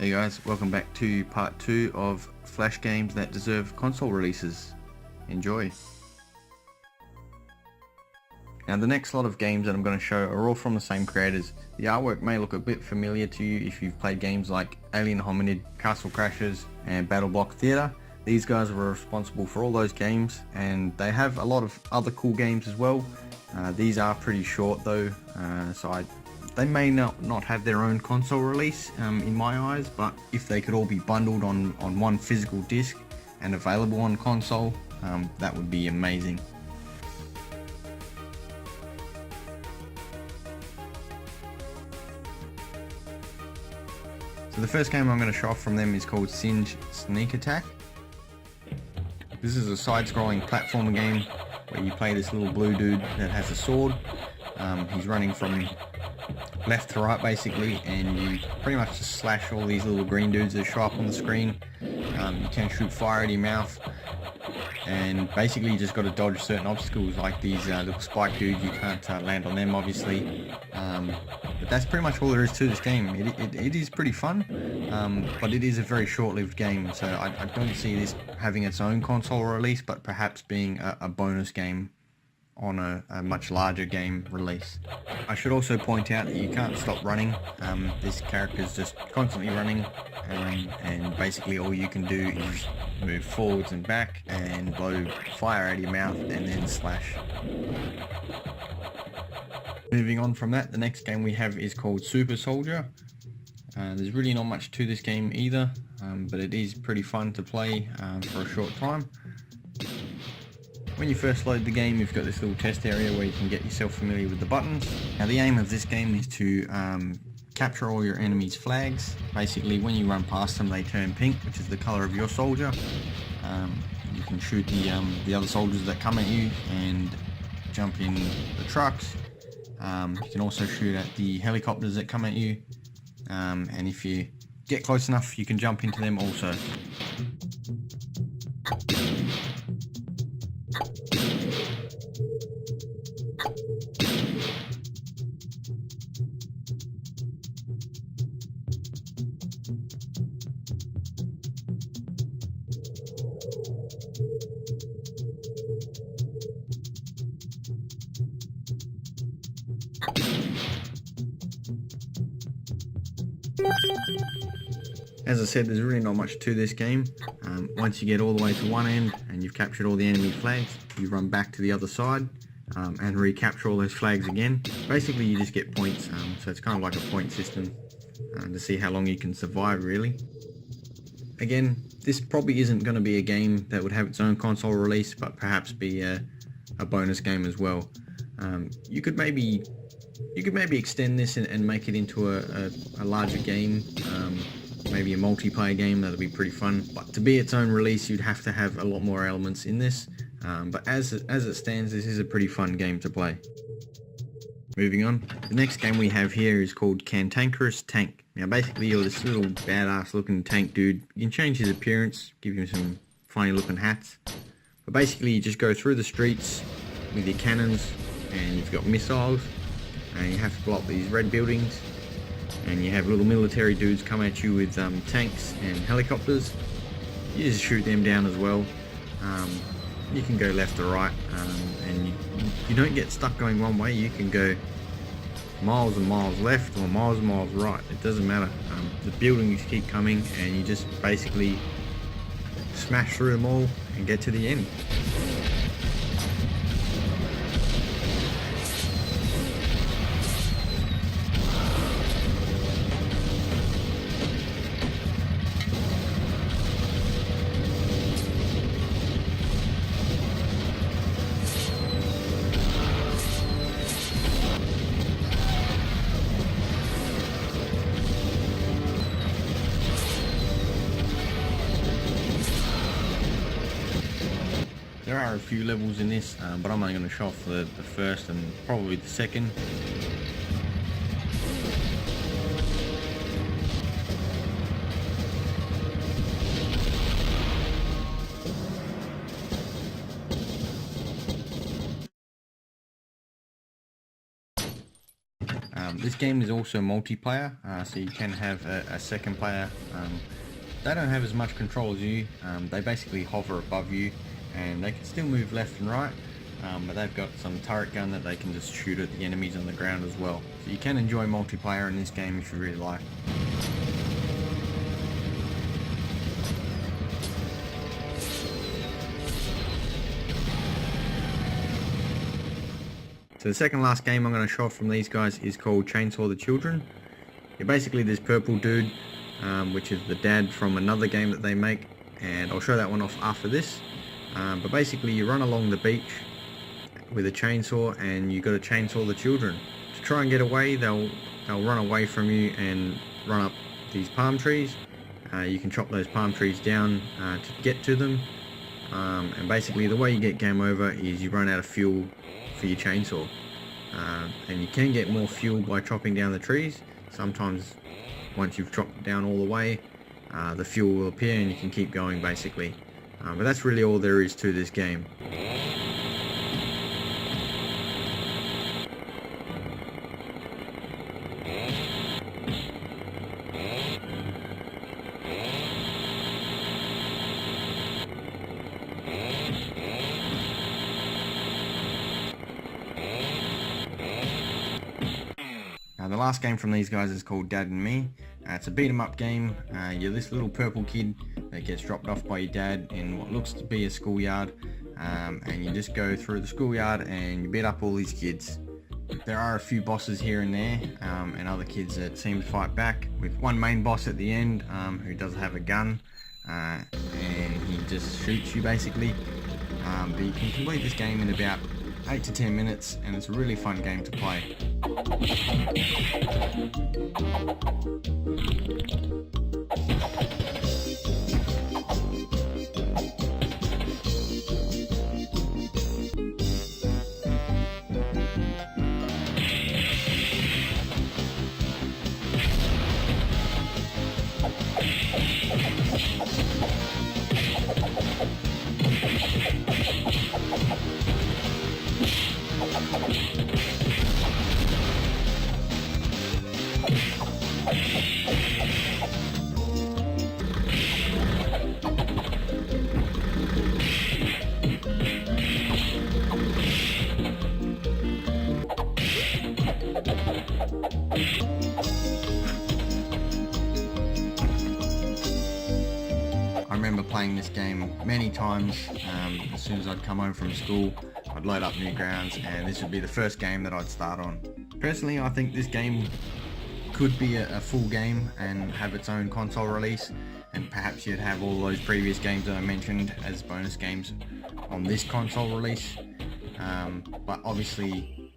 Hey guys, welcome back to part 2 of Flash games that deserve console releases. Enjoy! Now the next lot of games that I'm going to show are all from the same creators. The artwork may look a bit familiar to you if you've played games like Alien Hominid, Castle Crashers and Battle Block Theater. These guys were responsible for all those games and they have a lot of other cool games as well. These are pretty short though, they may not have their own console release in my eyes, but if they could all be bundled on one physical disc and available on console, that would be amazing. So the first game I'm going to show off from them is called Synj Sneak Attack. This is a side-scrolling platformer game where you play this little blue dude that has a sword. He's running from left to right basically, and you pretty much just slash all these little green dudes that show up on the screen. You can shoot fire at your mouth, and basically you just got to dodge certain obstacles like these little spike dudes. You can't land on them obviously, but that's pretty much all there is to this game. It is pretty fun, but it is a very short-lived game, so I don't see this having its own console release, but perhaps being a bonus game on a much larger game release. I should also point out that you can't stop running. This character's just constantly running, and basically all you can do is move forwards and back and blow fire out of your mouth and then slash. Moving on from that, the next game we have is called Super Soldier. There's really not much to this game either, but it is pretty fun to play for a short time. When you first load the game, you've got this little test area where you can get yourself familiar with the buttons. Now the aim of this game is to capture all your enemies' flags. Basically when you run past them they turn pink, which is the colour of your soldier. You can shoot the other soldiers that come at you and jump in the trucks. You can also shoot at the helicopters that come at you, and if you get close enough you can jump into them also. As I said, there's really not much to this game. Once you get all the way to one end and you've captured all the enemy flags, you run back to the other side and recapture all those flags again. Basically you just get points, so it's kind of like a point system to see how long you can survive really. Again, this probably isn't going to be a game that would have its own console release, but perhaps be a bonus game as well. You could maybe extend this and make it into a larger game, maybe a multiplayer game. That'd be pretty fun, but to be its own release you'd have to have a lot more elements in this, but as it stands, this is a pretty fun game to play. Moving on, the next game we have here is called Cantankerous Tank. Now basically you're this little badass looking tank dude. You can change his appearance, give him some funny looking hats, but basically you just go through the streets with your cannons, and you've got missiles, and you have to blow up these red buildings, and you have little military dudes come at you with tanks and helicopters. You just shoot them down as well. You can go left or right, and you don't get stuck going one way. You can go miles and miles left or miles and miles right. It doesn't matter. The buildings keep coming and you just basically smash through them all and get to the end. There are a few levels in this, but I'm only going to show off the first and probably the second. This game is also multiplayer, so you can have a second player. They don't have as much control as you. They basically hover above you, and they can still move left and right, but they've got some turret gun that they can just shoot at the enemies on the ground as well. So you can enjoy multiplayer in this game if you really like. So the second last game I'm going to show off from these guys is called Chainsaw the Children. You're basically this purple dude, which is the dad from another game that they make, and I'll show that one off after this. But basically you run along the beach with a chainsaw and you got to chainsaw the children. To try and get away, they'll run away from you and run up these palm trees. You can chop those palm trees down to get to them. And basically the way you get game over is you run out of fuel for your chainsaw, and you can get more fuel by chopping down the trees. Sometimes once you've chopped down all the way, the fuel will appear and you can keep going basically, but that's really all there is to this game. The last game from these guys is called DadnMe. It's a beat 'em up game. You're this little purple kid that gets dropped off by your dad in what looks to be a schoolyard, and you just go through the schoolyard and you beat up all these kids. There are a few bosses here and there, and other kids that seem to fight back, with one main boss at the end who does have a gun, and he just shoots you basically. But you can complete this game in about 8 to 10 minutes, and it's a really fun game to play. I remember playing this game many times. As soon as I'd come home from school, I'd load up Newgrounds, and this would be the first game that I'd start on. Personally, I think this game could be a full game and have its own console release, and perhaps you'd have all those previous games that I mentioned as bonus games on this console release. But obviously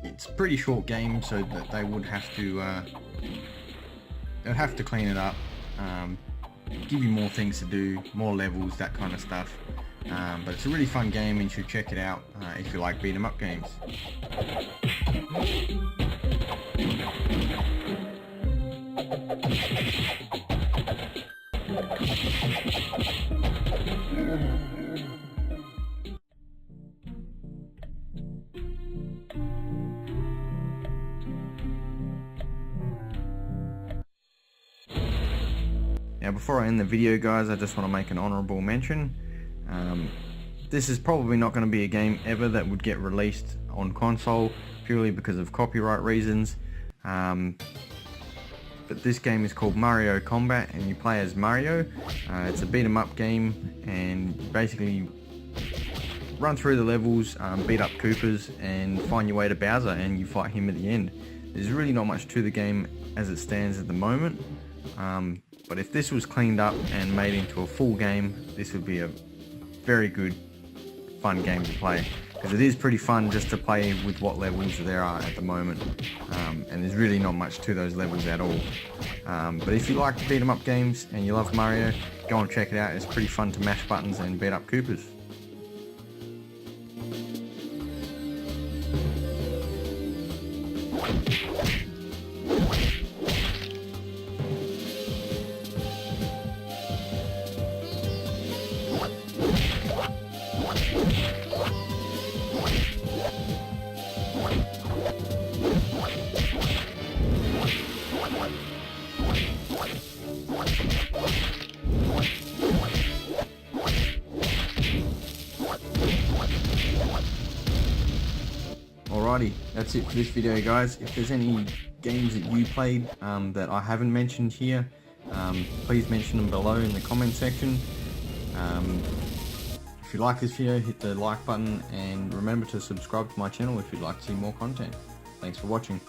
it's a pretty short game, so that they would have to clean it up, give you more things to do, more levels, that kind of stuff. But it's a really fun game and you should check it out if you like beat 'em up games. Now before I end the video guys, I just want to make an honourable mention. This is probably not going to be a game ever that would get released on console, purely because of copyright reasons. But this game is called Mario Kombat, and you play as Mario. It's a beat 'em up game, and basically run through the levels, beat up Koopas, and find your way to Bowser, and you fight him at the end. There's really not much to the game as it stands at the moment. But if this was cleaned up and made into a full game, this would be a very good, fun game to play, because it is pretty fun just to play with what levels there are at the moment, and there's really not much to those levels at all. But if you like to beat 'em up games and you love Mario, go and check it out. It's pretty fun to mash buttons and beat up Koopas. Alrighty, that's it for this video, guys. If there's any games that you played that I haven't mentioned here, please mention them below in the comment section. If you like this video, hit the like button and remember to subscribe to my channel if you'd like to see more content. Thanks for watching.